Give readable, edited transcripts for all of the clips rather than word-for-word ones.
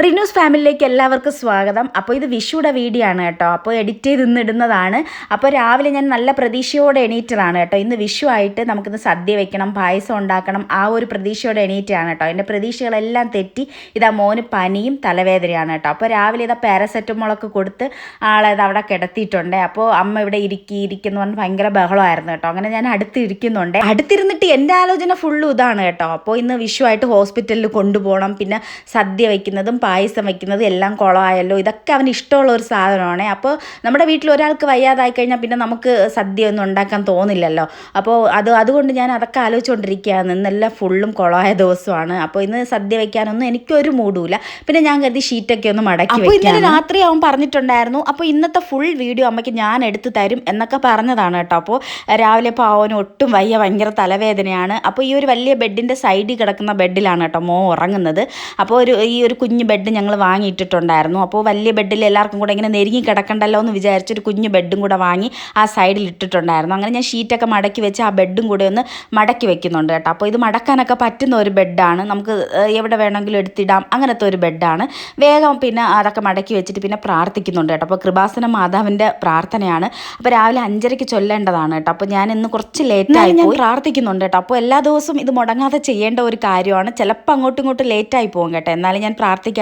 റിനൂസ് ഫാമിലിയിലേക്ക് എല്ലാവർക്കും സ്വാഗതം. അപ്പോൾ ഇത് വിഷുയുടെ വീഡിയോ ആണ് കേട്ടോ. അപ്പോൾ എഡിറ്റ് ചെയ്ത് ഇന്നിടുന്നതാണ്. അപ്പോൾ രാവിലെ ഞാൻ നല്ല പ്രതീക്ഷയോടെ എണീറ്റതാണ് കേട്ടോ. ഇന്ന് വിഷു ആയിട്ട് നമുക്കിന്ന് സദ്യ വെക്കണം, പായസം ഉണ്ടാക്കണം, ആ ഒരു പ്രതീക്ഷയോടെ എണീറ്റാണ് കേട്ടോ. എൻ്റെ പ്രതീക്ഷകളെല്ലാം തെറ്റി. ഇതാ മോന് പനിയും തലവേദനയാണ് കേട്ടോ. അപ്പോൾ രാവിലെ ഇതാ പാരസെറ്റമോളൊക്കെ കൊടുത്ത് ആളത് അവിടെ കിടത്തിയിട്ടുണ്ട്. അപ്പോൾ അമ്മ ഇവിടെ ഇരിക്കുന്നു പറഞ്ഞ് ഭയങ്കര ബഹളമായിരുന്നു കേട്ടോ. അങ്ങനെ ഞാൻ അടുത്തിരിക്കുന്നുണ്ട്. അടുത്തിരുന്നിട്ട് എൻ്റെ ആലോചന ഫുള്ളും ഇതാണ് കേട്ടോ. അപ്പോൾ ഇന്ന് വിഷു ആയിട്ട് ഹോസ്പിറ്റലിൽ കൊണ്ടുപോകണം, പിന്നെ സദ്യ വയ്ക്കുന്നതും പായസം വയ്ക്കുന്നത് എല്ലാം കുളമായല്ലോ. ഇതൊക്കെ അവന് ഇഷ്ടമുള്ള ഒരു സാധനമാണ്. അപ്പോൾ നമ്മുടെ വീട്ടിൽ ഒരാൾക്ക് വയ്യാതായി കഴിഞ്ഞാൽ പിന്നെ നമുക്ക് സദ്യ ഒന്നും ഉണ്ടാക്കാൻ തോന്നില്ലല്ലോ. അപ്പോൾ അതുകൊണ്ട് ഞാൻ അതൊക്കെ ആലോചിച്ചുകൊണ്ടിരിക്കുകയാണ്. ഇന്നെല്ലാം ഫുള്ളും കുളമായ ദിവസമാണ്. അപ്പോൾ ഇന്ന് സദ്യ വയ്ക്കാനൊന്നും എനിക്കൊരു മൂടുമില്ല. പിന്നെ ഞാൻ കരുതി ഷീറ്റൊക്കെ ഒന്ന് മടക്കി. അപ്പോൾ ഇന്നലെ രാത്രി അവൻ പറഞ്ഞിട്ടുണ്ടായിരുന്നു, അപ്പോൾ ഇന്നത്തെ ഫുൾ വീഡിയോ അമ്മയ്ക്ക് ഞാൻ എടുത്ത് തരും എന്നൊക്കെ പറഞ്ഞതാണ് കേട്ടോ. അപ്പോൾ രാവിലെ ഇപ്പോൾ അവന് ഒട്ടും വയ്യ, ഭയങ്കര തലവേദനയാണ്. അപ്പോൾ ഈ ഒരു വലിയ ബെഡിൻ്റെ സൈഡിൽ കിടക്കുന്ന ബെഡിലാണ് കേട്ടോ മോ ഉറങ്ങുന്നത്. അപ്പോൾ ഈ ഒരു കുഞ്ഞ് ബെഡ് ഞങ്ങൾ വാങ്ങിയിട്ടിട്ടുണ്ടായിരുന്നു. അപ്പോൾ വലിയ ബെഡിൽ എല്ലാവർക്കും കൂടെ ഇങ്ങനെ നെരുങ്ങി കിടക്കണ്ടല്ലോ എന്ന് വിചാരിച്ചൊരു കുഞ്ഞ് ബെഡും കൂടെ വാങ്ങി ആ സൈഡിൽ ഇട്ടിട്ടുണ്ടായിരുന്നു. അങ്ങനെ ഞാൻ ഷീറ്റൊക്കെ മടക്കി വെച്ച് ആ ബെഡും കൂടെ ഒന്ന് മടക്കി വെക്കുന്നുണ്ട് കേട്ടോ. അപ്പോൾ ഇത് മടക്കാനൊക്കെ പറ്റുന്ന ഒരു ബെഡാണ്, നമുക്ക് എവിടെ വേണമെങ്കിലും എടുത്തിടാം, അങ്ങനത്തെ ഒരു ബെഡാണ്. വേഗം പിന്നെ അതൊക്കെ മടക്കി വെച്ചിട്ട് പിന്നെ പ്രാർത്ഥിക്കുന്നുണ്ട് കേട്ടോ. അപ്പോൾ കൃപാസന മാതാവിൻ്റെ പ്രാർത്ഥനയാണ്. അപ്പോൾ രാവിലെ 5:30 ചൊല്ലേണ്ടതാണ് കേട്ടോ. അപ്പോൾ ഞാൻ ഇന്ന് കുറച്ച് ലേറ്റായി ഞാൻ പ്രാർത്ഥിക്കുന്നുണ്ട് കേട്ടോ. അപ്പോൾ എല്ലാ ദിവസവും ഇത് മുടങ്ങാതെ ചെയ്യേണ്ട ഒരു കാര്യമാണ്. ചിലപ്പോൾ അങ്ങോട്ടും ഇങ്ങോട്ടും ലേറ്റായി പോകും കേട്ടോ, എന്നാലും ഞാൻ പ്രാർത്ഥിക്കാറുണ്ട്.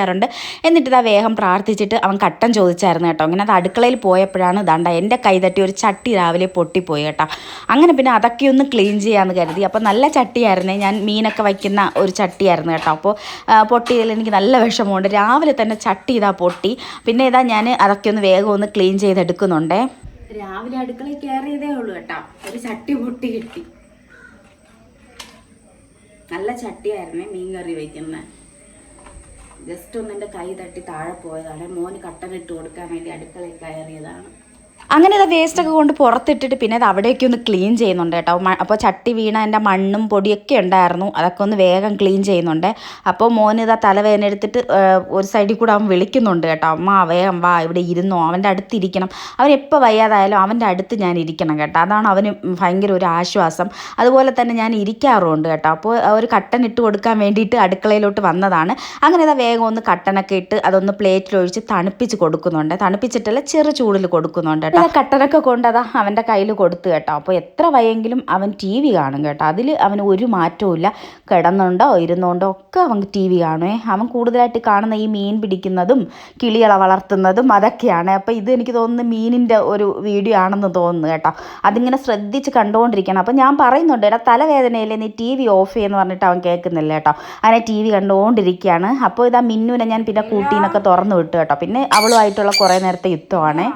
എന്നിട്ട് ഇതാ വേഗം പ്രാർത്ഥിച്ചിട്ട് അവൻ കട്ടൻ ചോദിച്ചായിരുന്നു കേട്ടോ. അങ്ങനെ അത് അടുക്കളയിൽ പോയപ്പോഴാണ് ദാണ്ട എൻ്റെ കൈ തട്ടി ഒരു ചട്ടി രാവിലെ പൊട്ടിപ്പോയി കേട്ടോ. അങ്ങനെ പിന്നെ അതൊക്കെ ഒന്ന് ക്ലീൻ ചെയ്യാമെന്ന് കരുതി. അപ്പോൾ നല്ല ചട്ടിയായിരുന്നേ, ഞാൻ മീനൊക്കെ വയ്ക്കുന്ന ഒരു ചട്ടിയായിരുന്നു കേട്ടോ. അപ്പോൾ പൊട്ടിയതിൽ എനിക്ക് നല്ല വിഷമമുണ്ട്. രാവിലെ തന്നെ ചട്ടി ഇതാ പൊട്ടി. പിന്നെ ഇതാ ഞാൻ അതൊക്കെ ഒന്ന് വേഗം ഒന്ന് ക്ലീൻ ചെയ്തെടുക്കുന്നുണ്ടേ. രാവിലെ അടുക്കളയിൽ കയറിയതേ ഉള്ളൂ കേട്ടോ, ഒരു ചട്ടി പൊട്ടി കിട്ടി. നല്ല ചട്ടിയായിരുന്നേ മീൻ കറി വയ്ക്കുന്നത്. ജസ്റ്റ് ഒന്ന് എൻ്റെ കൈ തട്ടി താഴെ പോയതാണ്. മോന് കട്ടനിട്ട് കൊടുക്കാൻ വേണ്ടി അടുക്കളയിൽ കയറിയതാണ്. അങ്ങനെ അത് വേസ്റ്റൊക്കെ കൊണ്ട് പുറത്തിട്ടിട്ട് പിന്നെ അത് അവിടേക്ക് ഒന്ന് ക്ലീൻ ചെയ്യുന്നുണ്ട് കേട്ടോ. അപ്പോൾ ചട്ടി വീണ എൻ്റെ മണ്ണും പൊടിയൊക്കെ ഉണ്ടായിരുന്നു, അതൊക്കെ ഒന്ന് വേഗം ക്ലീൻ ചെയ്യുന്നുണ്ട്. അപ്പോൾ മോന് ഇതാ തലവേദന എടുത്തിട്ട് ഒരു സൈഡിൽ കൂടെ അവൻ വിളിക്കുന്നുണ്ട് കേട്ടോ. അമ്മ വേഗം വാ, ഇവിടെ ഇരുന്നോ, അവൻ്റെ അടുത്ത് ഇരിക്കണം. അവൻ എപ്പോൾ വയ്യാതായാലും അവൻ്റെ അടുത്ത് ഞാൻ ഇരിക്കണം കേട്ടോ. അതാണ് അവന് ഭയങ്കര ഒരു ആശ്വാസം. അതുപോലെ തന്നെ ഞാൻ ഇരിക്കാറുമുണ്ട് കേട്ടോ. അപ്പോൾ ഒരു കട്ടൻ ഇട്ട് കൊടുക്കാൻ വേണ്ടിയിട്ട് അടുക്കളയിലോട്ട് വന്നതാണ്. അങ്ങനെ ഇതാ വേഗം ഒന്ന് കട്ടനൊക്കെ ഇട്ട് അതൊന്ന് പ്ലേറ്റിലൊഴിച്ച് തണുപ്പിച്ച് കൊടുക്കുന്നുണ്ട്. തണുപ്പിച്ചിട്ടല്ല, ചെറു ചൂടിൽ കൊടുക്കുന്നുണ്ട് കേട്ടോ. കട്ടനൊക്കെ കൊണ്ടതാ അവൻ്റെ കയ്യിൽ കൊടുത്തു കേട്ടോ. അപ്പോൾ എത്ര വയ്യെങ്കിലും അവൻ TV കാണും കേട്ടോ. അതിൽ അവന് ഒരു മാറ്റവും ഇല്ല. കിടന്നുണ്ടോ ഇരുന്നുകൊണ്ടോ ഒക്കെ അവൻ TV കാണുമേ. അവൻ കൂടുതലായിട്ട് കാണുന്ന ഈ മീൻ പിടിക്കുന്നതും കിളികളെ വളർത്തുന്നതും അതൊക്കെയാണ്. അപ്പോൾ ഇത് എനിക്ക് തോന്നുന്നു മീനിൻ്റെ ഒരു വീഡിയോ ആണെന്ന് തോന്നുന്നു കേട്ടോ. അതിങ്ങനെ ശ്രദ്ധിച്ച് കണ്ടുകൊണ്ടിരിക്കണം. അപ്പോൾ ഞാൻ പറയുന്നുണ്ട്, എടാ തലവേദനയില്ലേ, നീ TV ഓഫ് ചെയ്യുമെന്ന് പറഞ്ഞിട്ട് അവൻ കേൾക്കുന്നില്ല കേട്ടോ. അങ്ങനെ TV കണ്ടുകൊണ്ടിരിക്കുകയാണ്. അപ്പോൾ ഇതാ മിന്നുവിനെ ഞാൻ പിന്നെ കൂട്ടീനൊക്കെ തുറന്നു വിട്ടു കേട്ടോ. പിന്നെ അവളുമായിട്ടുള്ള കുറേ നേരത്തെ യുദ്ധമാണ്.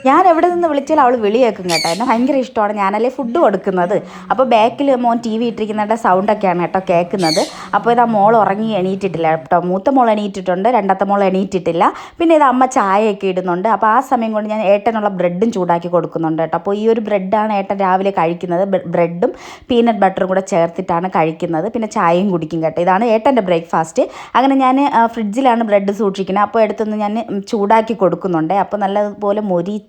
ഞാൻ എവിടെ നിന്ന് വിളിച്ചാൽ അവൾ വിളി കേൾക്കും കേട്ടോ. എന്നെ ഭയങ്കര ഇഷ്ടമാണ്. ഞാനല്ലേ ഫുഡ് കൊടുക്കുന്നത്. അപ്പോൾ ബാക്കിൽ മോൻ TV ഇട്ടിരിക്കുന്നതിൻ്റെ സൗണ്ടൊക്കെയാണ് കേട്ടോ കേൾക്കുന്നത്. അപ്പോൾ ഇതാ മോൾ ഉറങ്ങി എണീറ്റിട്ടില്ല കേട്ടോ. മൂത്ത മോൾ എണീറ്റിട്ടുണ്ട്, രണ്ടാമത്തെ മോൾ എണീറ്റിട്ടില്ല. പിന്നെ ഇത് അമ്മ ചായയൊക്കെ ഇടുന്നുണ്ട്. അപ്പോൾ ആ സമയം കൊണ്ട് ഞാൻ ഏട്ടനുള്ള ബ്രെഡും ചൂടാക്കി കൊടുക്കുന്നുണ്ട് കേട്ടോ. അപ്പോൾ ഈ ഒരു ബ്രെഡാണ് ഏട്ടൻ രാവിലെ കഴിക്കുന്നത്. ബ്രെഡും പീനട്ട് ബട്ടറും കൂടെ ചേർത്തിട്ടാണ് കഴിക്കുന്നത്. പിന്നെ ചായയും കുടിക്കും കേട്ടോ. ഇതാണ് ഏട്ടൻ്റെ ബ്രേക്ക്ഫാസ്റ്റ്. അങ്ങനെ ഞാൻ ഫ്രിഡ്ജിലാണ് ബ്രെഡ് സൂക്ഷിക്കുന്നത്. അപ്പോൾ എടുത്തൊന്ന് ഞാൻ ചൂടാക്കി കൊടുക്കുന്നുണ്ട്. അപ്പോൾ നല്ലതുപോലെ മൊരിച്ച്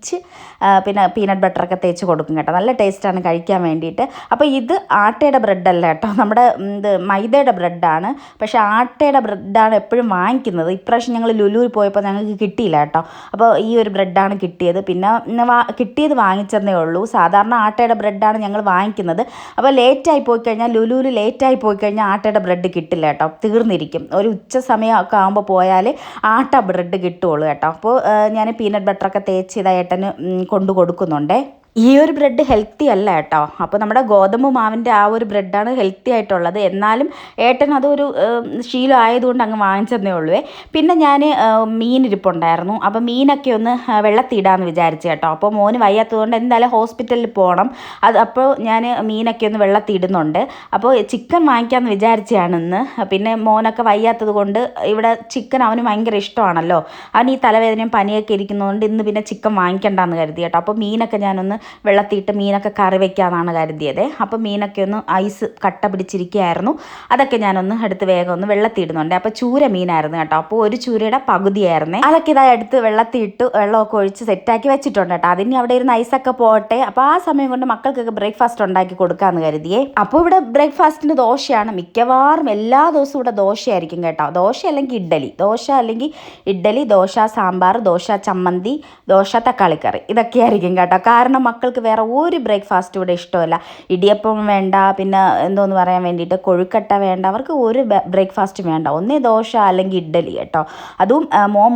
പിന്നെ പീനട്ട് ബട്ടറൊക്കെ തേച്ച് കൊടുക്കും കേട്ടോ. നല്ല ടേസ്റ്റാണ് കഴിക്കാൻ വേണ്ടിയിട്ട്. അപ്പോൾ ഇത് ആട്ടയുടെ ബ്രെഡല്ല കേട്ടോ, നമ്മുടെ ഇത് മൈദയുടെ ബ്രെഡാണ്. പക്ഷേ ആട്ടയുടെ ബ്രെഡാണ് എപ്പോഴും വാങ്ങിക്കുന്നത്. ഇപ്രാവശ്യം ഞങ്ങൾ ലുലുവിൽ പോയപ്പോൾ ഞങ്ങൾക്ക് കിട്ടിയില്ല കേട്ടോ. അപ്പോൾ ഈ ഒരു ബ്രെഡാണ് കിട്ടിയത്. പിന്നെ കിട്ടിയത് വാങ്ങിച്ചതേ ഉള്ളൂ. സാധാരണ ആട്ടയുടെ ബ്രെഡാണ് ഞങ്ങൾ വാങ്ങിക്കുന്നത്. അപ്പോൾ ലേറ്റായി പോയി കഴിഞ്ഞാൽ, ലുലുവിൽ ലേറ്റായി പോയി കഴിഞ്ഞാൽ ആട്ടയുടെ ബ്രെഡ് കിട്ടില്ല കേട്ടോ, തീർന്നിരിക്കും. ഒരു ഉച്ച സമയമൊക്കെ ആകുമ്പോൾ പോയാൽ ആട്ട ബ്രെഡ് കിട്ടുള്ളൂ കേട്ടോ. അപ്പോൾ ഞാൻ പീനട്ട് ബട്ടറൊക്കെ തേച്ച് ഇതായിട്ട് കൊണ്ടു കൊടുക്കുന്നുണ്ടേ. ഈ ഒരു ബ്രെഡ് ഹെൽത്തി അല്ല കേട്ടോ. അപ്പോൾ നമ്മുടെ ഗോതമ്പ് മാവിൻ്റെ ആ ഒരു ബ്രെഡാണ് ഹെൽത്തി ആയിട്ടുള്ളത്. എന്നാലും ഏട്ടൻ അതൊരു ശീലം ആയതുകൊണ്ട് അങ്ങ് വാങ്ങിച്ചതേ ഉള്ളൂ. പിന്നെ ഞാൻ മീനിരിപ്പുണ്ടായിരുന്നു. അപ്പോൾ മീനൊക്കെ ഒന്ന് വെള്ളത്തിടാമെന്ന് വിചാരിച്ചു കേട്ടോ. അപ്പോൾ മോന് വയ്യാത്തതുകൊണ്ട് എന്തായാലും ഹോസ്പിറ്റലിൽ പോകണം. അപ്പോൾ ഞാൻ മീനൊക്കെ ഒന്ന് വെള്ളത്തിടുന്നുണ്ട്. അപ്പോൾ ചിക്കൻ വാങ്ങിക്കാമെന്ന് വിചാരിച്ചതാണ് ഇന്ന്. പിന്നെ മോനൊക്കെ വയ്യാത്തത് കൊണ്ട് ഇവിടെ ചിക്കൻ അവന് ഭയങ്കര ഇഷ്ടമാണല്ലോ. അവന് ഈ തലവേദനയും പനിയൊക്കെ ഇരിക്കുന്നതുകൊണ്ട് ഇന്ന് പിന്നെ ചിക്കൻ വാങ്ങിക്കണ്ടെന്ന് കരുതി കേട്ടോ. അപ്പോൾ മീനൊക്കെ ഞാനൊന്ന് വെള്ളത്തിയിട്ട് മീനൊക്കെ കറി വെക്കാമെന്നാണ് കരുതിയത്. അപ്പോൾ മീനൊക്കെ ഒന്ന് ഐസ് കട്ട പിടിച്ചിരിക്കുകയായിരുന്നു. അതൊക്കെ ഞാനൊന്ന് എടുത്ത് വേഗം ഒന്ന് വെള്ളത്തിയിടുന്നുണ്ട്. അപ്പോൾ ചൂര മീനായിരുന്നു കേട്ടോ. അപ്പോൾ ഒരു ചൂരയുടെ പകുതിയായിരുന്നേ. അതൊക്കെ ഇതാ എടുത്ത് വെള്ളത്തിയിട്ട് വെള്ളമൊക്കെ ഒഴിച്ച് സെറ്റാക്കി വെച്ചിട്ടുണ്ട് കേട്ടോ. അതിന് അവിടെ ഇരുന്ന് ഐസൊക്കെ പോട്ടെ. അപ്പോൾ ആ സമയം കൊണ്ട് മക്കൾക്കൊക്കെ ബ്രേക്ക്ഫാസ്റ്റ് ഉണ്ടാക്കി കൊടുക്കാമെന്ന് കരുതിയേ. അപ്പോൾ ഇവിടെ ബ്രേക്ക്ഫാസ്റ്റിന് ദോശയാണ്. മിക്കവാറും എല്ലാ ദിവസവും ഇവിടെ ദോശയായിരിക്കും കേട്ടോ. ദോശ അല്ലെങ്കിൽ ഇഡ്ഡലി, ദോശ സാമ്പാർ, ദോശ ചമ്മന്തി, ദോശ തക്കാളിക്കറി, ഇതൊക്കെയായിരിക്കും കേട്ടോ. കാരണം മക്കൾക്ക് വേറെ ഒരു ബ്രേക്ക്ഫാസ്റ്റ് ഇവിടെ ഇഷ്ടമല്ല. ഇടിയപ്പം വേണ്ട, പിന്നെ എന്തോന്ന് പറയാൻ വേണ്ടിയിട്ട് കൊഴുക്കട്ട വേണ്ട, അവർക്ക് ഒരു ബ്രേക്ക്ഫാസ്റ്റ് വേണ്ട. ഒന്നേ ദോശ അല്ലെങ്കിൽ ഇഡ്ഡലി കേട്ടോ. അതും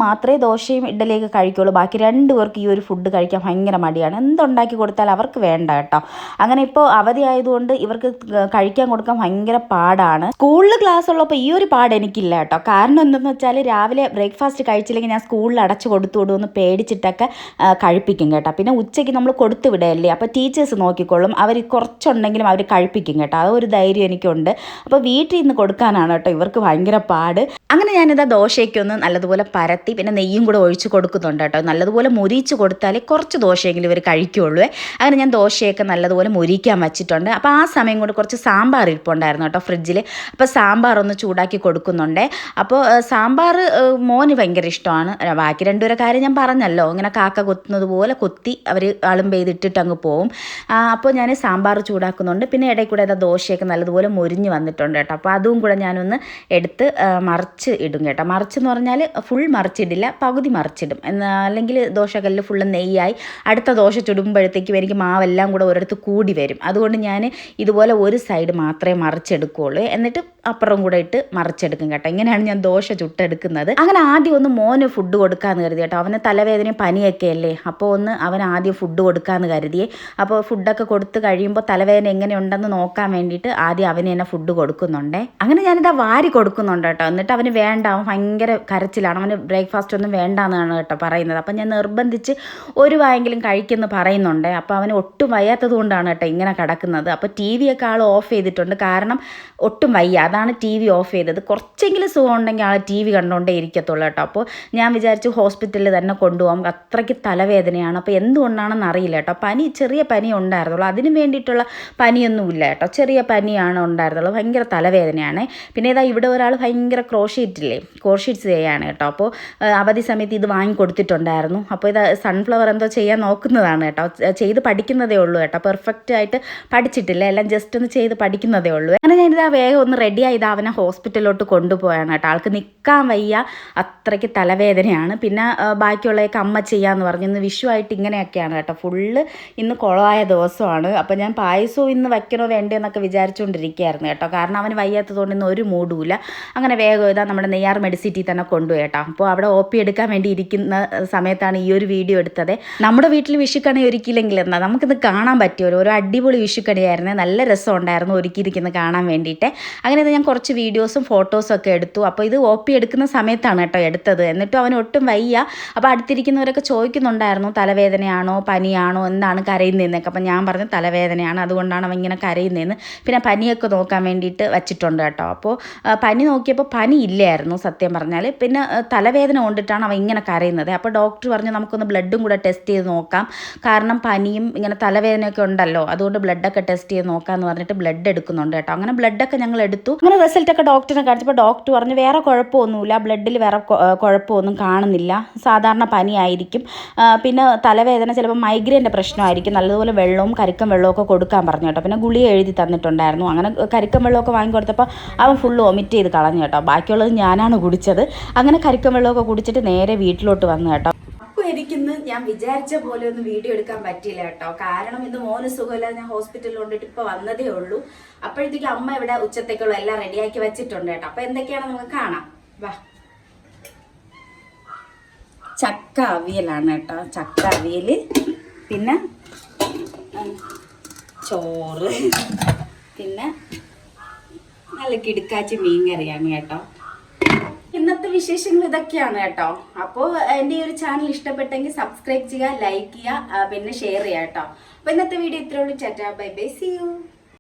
മാത്രമേ ദോശയും ഇഡ്ഡലിയൊക്കെ കഴിക്കുള്ളൂ. ബാക്കി രണ്ടുപേർക്ക് ഈ ഒരു ഫുഡ് കഴിക്കാൻ ഭയങ്കര മടിയാണ്. എന്തുണ്ടാക്കി കൊടുത്താൽ അവർക്ക് വേണ്ട കേട്ടോ. അങ്ങനെ ഇപ്പോൾ അവധി ആയതുകൊണ്ട് ഇവർക്ക് കഴിക്കാൻ കൊടുക്കാൻ ഭയങ്കര പാടാണ്. സ്കൂളിൽ ക്ലാസ് ഉള്ളപ്പോൾ ഈ ഒരു പാട് എനിക്കില്ല കേട്ടോ. കാരണം എന്തെന്ന് വെച്ചാൽ രാവിലെ ബ്രേക്ക്ഫാസ്റ്റ് കഴിച്ചില്ലെങ്കിൽ ഞാൻ സ്കൂളിൽ അടച്ചു കൊടുത്തു വിടുമെന്ന് പേടിച്ചിട്ടൊക്കെ കഴിപ്പിക്കും കേട്ടോ. പിന്നെ ഉച്ചയ്ക്ക് നമ്മൾ കൊടുത്തു വിടയല്ലേ, അപ്പോൾ ടീച്ചേഴ്സ് നോക്കിക്കോളും. അവർ കുറച്ചുണ്ടെങ്കിലും അവർ കഴിപ്പിക്കും കേട്ടോ. ആ ഒരു ധൈര്യം എനിക്കുണ്ട്. അപ്പോൾ വീട്ടിൽ നിന്ന് കൊടുക്കാനാണ് കേട്ടോ ഇവർക്ക് ഭയങ്കര പാട്. അങ്ങനെ ഞാനിതാ ദോശയ്ക്കൊന്ന് നല്ലതുപോലെ പരത്തി പിന്നെ നെയ്യും കൂടെ ഒഴിച്ച് കൊടുക്കുന്നുണ്ട് കേട്ടോ. നല്ലതുപോലെ മുരിച്ച് കൊടുത്താലേ കുറച്ച് ദോശയെങ്കിലും ഇവർ കഴിക്കുകയുള്ളൂ. അങ്ങനെ ഞാൻ ദോശയൊക്കെ നല്ലതുപോലെ മുരിക്കാൻ വെച്ചിട്ടുണ്ട്. അപ്പോൾ ആ സമയം കൊണ്ട് കുറച്ച് സാമ്പാർ ഇരിപ്പുണ്ടായിരുന്നു കേട്ടോ ഫ്രിഡ്ജിൽ. അപ്പോൾ സാമ്പാർ ഒന്ന് ചൂടാക്കി കൊടുക്കുന്നുണ്ട്. അപ്പോൾ സാമ്പാർ മോന് ഭയങ്കര ഇഷ്ടമാണ്. ബാക്കി രണ്ടുപേരെ കാര്യം ഞാൻ പറഞ്ഞല്ലോ, ഇങ്ങനെ കാക്ക കൊത്തുന്നത് പോലെ കൊത്തി അവർ അളുമ്പെയ്തിട്ടിട്ട് അങ്ങ് പോവും. അപ്പോൾ ഞാൻ സാമ്പാർ ചൂടാക്കുന്നുണ്ട്. പിന്നെ ഇടയിൽ കൂടെ ഏതാ ദോശയൊക്കെ നല്ലതുപോലെ മുരിഞ്ഞ് വന്നിട്ടുണ്ട് കേട്ടോ. അപ്പോൾ അതും കൂടെ ഞാനൊന്ന് എടുത്ത് മറിച്ച് ഇടും കേട്ടോ. മറിച്ചെന്ന് പറഞ്ഞാൽ ഫുൾ മറിച്ചിടില്ല, പകുതി മറിച്ചിടും. അല്ലെങ്കിൽ ദോശക്കല്ല് ഫുള്ള് നെയ്യായി അടുത്ത ദോശ ചുടുമ്പോഴത്തേക്കും എനിക്ക് മാവെല്ലാം കൂടെ ഒരിടത്ത് കൂടി വരും. അതുകൊണ്ട് ഞാൻ ഇതുപോലെ ഒരു സൈഡ് മാത്രമേ മറിച്ചെടുക്കുകയുള്ളൂ. എന്നിട്ട് അപ്പുറം കൂടെ ഇട്ട് മറിച്ചെടുക്കും കേട്ടോ. ഇങ്ങനെയാണ് ഞാൻ ദോശ ചുട്ടെടുക്കുന്നത്. അങ്ങനെ ആദ്യം ഒന്ന് മോന് ഫുഡ് കൊടുക്കാമെന്ന് കരുതി കേട്ടോ. അവന് തലവേദനയും പനിയൊക്കെ അല്ലേ, അപ്പോൾ ഒന്ന് അവൻ ആദ്യം ഫുഡ് കൊടുക്കാമെന്ന് കരുതിയേ. അപ്പോൾ ഫുഡൊക്കെ കൊടുത്ത് കഴിയുമ്പോൾ തലവേദന എങ്ങനെയുണ്ടെന്ന് നോക്കാൻ വേണ്ടിയിട്ട് ആദ്യം അവന് തന്നെ ഫുഡ് കൊടുക്കുന്നുണ്ടേ. അങ്ങനെ ഞാനിതാ വാരി കൊടുക്കുന്നുണ്ട് കേട്ടോ. എന്നിട്ട് അവന് വേണ്ട, അവൻ ഭയങ്കര കരച്ചിലാണ്. അവന് ബ്രേക്ക്ഫാസ്റ്റ് ഒന്നും വേണ്ടാന്നാണ് കേട്ടോ പറയുന്നത്. അപ്പം ഞാൻ നിർബന്ധിച്ച് ഒരു വായെങ്കിലും കഴിക്കുമെന്ന് പറയുന്നുണ്ട്. അപ്പോൾ അവന് ഒട്ടും വയ്യാത്തത് കൊണ്ടാണ് കേട്ടോ ഇങ്ങനെ കിടക്കുന്നത്. അപ്പോൾ ടി വി ഒക്കെ ആൾ ഓഫ് ചെയ്തിട്ടുണ്ട്. കാരണം ഒട്ടും വയ്യ, അതാണ് ടി വി ഓഫ് ചെയ്തത്. കുറച്ചെങ്കിലും സുഖം ഉണ്ടെങ്കിൽ ആൾ ടി വി കണ്ടുകൊണ്ടേ ഇരിക്കത്തുള്ളൂ കേട്ടോ. അപ്പോൾ ഞാൻ വിചാരിച്ചു ഹോസ്പിറ്റലിൽ തന്നെ കൊണ്ടുപോകാം, അത്രയ്ക്ക് തലവേദനയാണ്. അപ്പോൾ എന്തുകൊണ്ടാണെന്ന് അറിയില്ല കേട്ടോ. ചെറിയ പനി ഉണ്ടായിരുന്നുള്ളൂ, അതിന് വേണ്ടിയിട്ടുള്ള പനിയൊന്നുമില്ല കേട്ടോ. ചെറിയ പനിയാണ് ഉണ്ടായിരുന്നുള്ളൂ, ഭയങ്കര തലവേദനയാണ്. പിന്നെ ഇതാ ഇവിടെ ഒരാൾ ഭയങ്കര ക്രോഷീറ്റ്സ് ചെയ്യാണ് കേട്ടോ. അപ്പോൾ അവധി സമയത്ത് ഇത് വാങ്ങിക്കൊടുത്തിട്ടുണ്ടായിരുന്നു. അപ്പോൾ ഇത് സൺഫ്ലവർ എന്തോ ചെയ്യാൻ നോക്കുന്നതാണ് കേട്ടോ. ചെയ്ത് പഠിക്കുന്നതേ ഉള്ളൂ കേട്ടോ. പെർഫെക്റ്റ് ആയിട്ട് പഠിച്ചിട്ടില്ല, എല്ലാം ജസ്റ്റ് ഒന്ന് ചെയ്ത് പഠിക്കുന്നതേ ഉള്ളൂ. അങ്ങനെ ഞാനിതാ വേഗം ഒന്ന് റെഡിയായി ഇതാ അവനെ ഹോസ്പിറ്റലിലോട്ട് കൊണ്ടുപോയാണ് കേട്ടോ. ആൾക്ക് നിൽക്കാൻ വയ്യ, അത്രയ്ക്ക് തലവേദനയാണ്. പിന്നെ ബാക്കിയുള്ളതൊക്കെ അമ്മ ചെയ്യാമെന്ന് പറഞ്ഞു. ഇന്ന് വിഷുവായിട്ട് ഇങ്ങനെയൊക്കെയാണ് കേട്ടോ. ഫുള്ള് ഇന്ന് കുളമായ ദിവസമാണ്. അപ്പോൾ ഞാൻ പായസവും ഇന്ന് വയ്ക്കണോ വേണ്ടോ എന്നൊക്കെ വിചാരിച്ചുകൊണ്ടിരിക്കുകയായിരുന്നു കേട്ടോ. കാരണം അവന് വയ്യാത്തതുകൊണ്ട് ഇന്ന് ഒരു മൂടുമില്ല. അങ്ങനെ വേഗം ഇതാ നമ്മുടെ നെയ്യാർ മെഡിസിറ്റി തന്നെ കൊണ്ടുപോയി കേട്ടോ. അപ്പോൾ അവിടെ OP എടുക്കാൻ വേണ്ടി ഇരിക്കുന്ന സമയത്താണ് ഈ ഒരു വീഡിയോ എടുത്തത്. നമ്മുടെ വീട്ടിൽ വിഷുക്കണി ഒരുക്കിയില്ലെങ്കിൽ എന്നാൽ നമുക്കിത് കാണാൻ പറ്റുമല്ലോ. ഒരു അടിപൊളി വിഷുക്കണിയായിരുന്നു, നല്ല രസമുണ്ടായിരുന്നു ഒരുക്കിയിരിക്കുന്നത് കാണാൻ വേണ്ടിയിട്ട്. അങ്ങനെ ഞാൻ കുറച്ച് വീഡിയോസും ഫോട്ടോസും ഒക്കെ എടുത്തു. അപ്പോൾ ഇത് OP എടുക്കുന്ന സമയത്താണ് കേട്ടോ എടുത്തത്. എന്നിട്ടും അവന് ഒട്ടും വയ്യ. അപ്പോൾ അടുത്തിരിക്കുന്നവരൊക്കെ ചോദിക്കുന്നുണ്ടായിരുന്നു തലവേദനയാണോ പനിയാണോ എന്താണ് കരയുന്നതെന്നൊക്കെ. അപ്പോൾ ഞാൻ പറഞ്ഞു തലവേദനയാണ്, അതുകൊണ്ടാണ് അവൻ ഇങ്ങനെ കരയുന്നതെന്ന്. പിന്നെ പനിയൊക്കെ നോക്കാൻ വേണ്ടിയിട്ട് വച്ചിട്ടുണ്ട് കേട്ടോ. അപ്പോൾ പനി നോക്കിയപ്പോൾ പനി ഇല്ലായിരുന്നു സത്യം പറഞ്ഞാൽ. പിന്നെ തലവേദന കൊണ്ടിട്ടാണ് അവൻ ഇങ്ങനെ കരയുന്നത്. അപ്പോൾ ഡോക്ടർ പറഞ്ഞു നമുക്കൊന്ന് ബ്ലഡും കൂടെ ടെസ്റ്റ് ചെയ്ത് നോക്കാം, കാരണം പനിയും ഇങ്ങനെ തലവേദനയൊക്കെ ഉണ്ടല്ലോ, അതുകൊണ്ട് ബ്ലഡൊക്കെ ടെസ്റ്റ് ചെയ്ത് നോക്കാമെന്ന് പറഞ്ഞിട്ട് ബ്ലഡ് എടുക്കുന്നുണ്ട് കേട്ടോ. അങ്ങനെ ബ്ലഡൊക്കെ ഞങ്ങൾ എടുത്തു. അങ്ങനെ റിസൾട്ടൊക്കെ ഡോക്ടറിനെ കാണിച്ചപ്പോൾ ഡോക്ടർ പറഞ്ഞു വേറെ കുഴപ്പമൊന്നുമില്ല, ബ്ലഡിൽ വേറെ കുഴപ്പമൊന്നും കാണുന്നില്ല, സാധാരണ പനിയായിരിക്കും. പിന്നെ തലവേദന ചിലപ്പോൾ മൈഗ്രെയിൻ്റെ പ്രശ്നമായിരിക്കും. നല്ലതുപോലെ വെള്ളവും കരിക്കം വെള്ളമൊക്കെ കൊടുക്കാൻ പറഞ്ഞു കേട്ടോ. പിന്നെ ഗുളിക എഴുതി തന്നിട്ടുണ്ടായിരുന്നു. അങ്ങനെ കരിക്കം വെള്ളമൊക്കെ വാങ്ങിക്കൊടുത്തപ്പോൾ അവൻ ഫുള്ള് വൊമിറ്റ് ചെയ്ത് കളഞ്ഞു കേട്ടോ. ബാക്കിയുള്ളത് ഞാനാണ് കുടിച്ചത്. അങ്ങനെ കരിക്കം വെള്ളമൊക്കെ കുടിച്ചിട്ട് നേരെ വീട്ടിലോട്ട് വന്നു കേട്ടോ. അപ്പോൾ എനിക്കിന്ന് ഞാൻ വിചാരിച്ച പോലെ ഒന്നും വീഡിയോ എടുക്കാൻ പറ്റിയില്ല കേട്ടോ. കാരണം ഇന്ന് മോന് സുഖമില്ലാതെ ഞാൻ ഹോസ്പിറ്റലിൽ കൊണ്ടിട്ട് ഇപ്പോൾ വന്നതേ ഉള്ളൂ. അപ്പോഴത്തേക്ക് അമ്മ ഇവിടെ ഉച്ചത്തേക്കുള്ള എല്ലാം റെഡിയാക്കി വെച്ചിട്ടുണ്ട് കേട്ടോ. അപ്പോൾ എന്തൊക്കെയാണ് നമുക്ക് കാണാം, വാ. ചക്ക അവിയലാണ് കേട്ടോ. ചക്ക അവിയൽ, പിന്നെ ചോറ്, പിന്നെ നല്ല കിടുക്കാച്ചി മീൻ കറിയാണ് കേട്ടോ. ഇന്നത്തെ വിശേഷങ്ങൾ ഇതൊക്കെയാണ് കേട്ടോ. അപ്പോൾ എൻ്റെ ഈ ഒരു ചാനൽ ഇഷ്ടപ്പെട്ടെങ്കിൽ സബ്സ്ക്രൈബ് ചെയ്യുക, ലൈക്ക് ചെയ്യുക, പിന്നെ ഷെയർ ചെയ്യുക കേട്ടോ. അപ്പോൾ ഇന്നത്തെ വീഡിയോ ഇത്രയേ ഉള്ളൂ. Tata bye bye, see U.